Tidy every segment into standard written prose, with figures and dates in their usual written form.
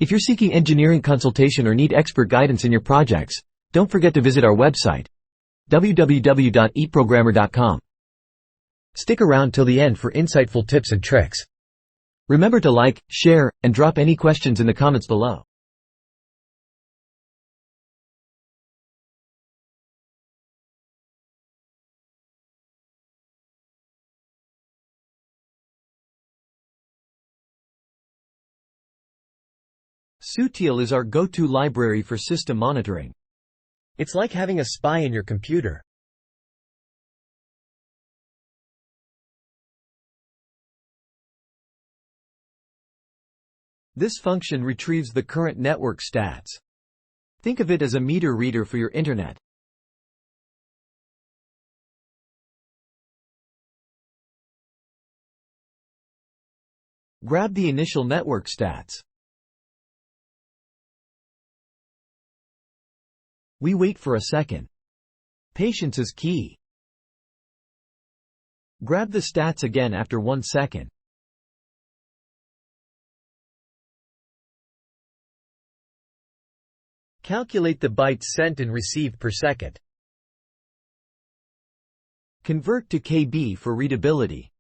If you're seeking engineering consultation or need expert guidance in your projects, don't forget to visit our website, www.tkinter.com. Stick around till the end for insightful tips and tricks. Remember to like, share, and drop any questions in the comments below. psutil is our go-to library for system monitoring. It's like having a spy in your computer. This function retrieves the current network stats. Think of it as a meter reader for your internet. Grab the initial network stats. We wait for a second. Patience is key. Grab the stats again after 1 second. Calculate the bytes sent and received per second. Convert to KB for readability.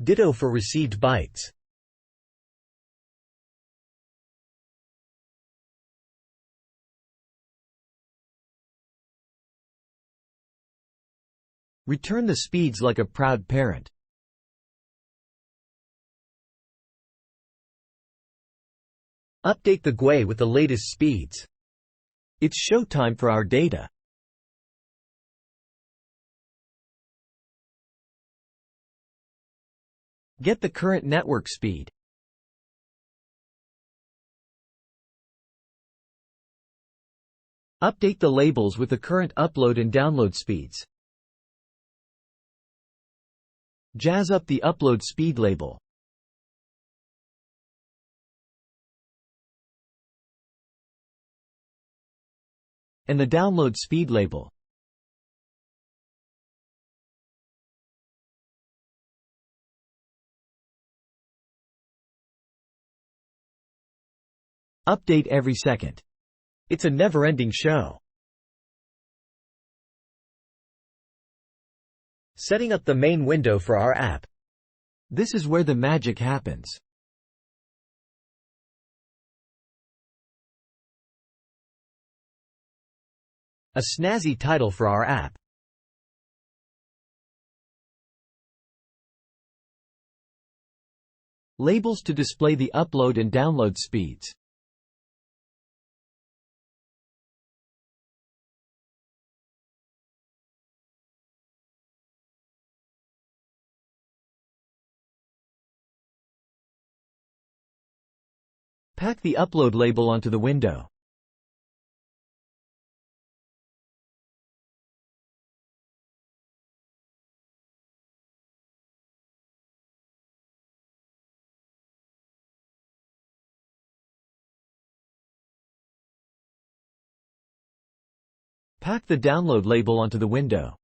Ditto for received bytes. Return the speeds like a proud parent. Update the GUI with the latest speeds. It's showtime for our data. Get the current network speed. Update the labels with the current upload and download speeds. Jazz up the upload speed label. And the download speed label. Update every second. It's a never-ending show. Setting up the main window for our app. This is where the magic happens. A snazzy title for our app. Labels to display the upload and download speeds. Pack the upload label onto the window. Pack the download label onto the window.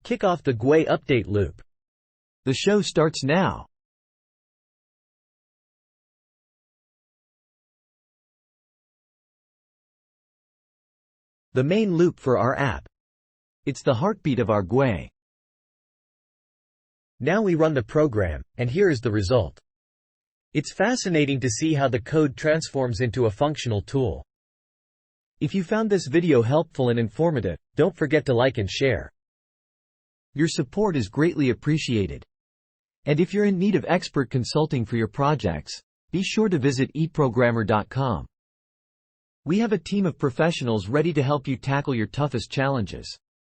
Kick off the GUI update loop. The show starts now. The main loop for our app. It's the heartbeat of our GUI. Now we run the program, and here is the result. It's fascinating to see how the code transforms into a functional tool. If you found this video helpful and informative, don't forget to like and share. Your support is greatly appreciated. And if you're in need of expert consulting for your projects, be sure to visit tkinter.com. We have a team of professionals ready to help you tackle your toughest challenges.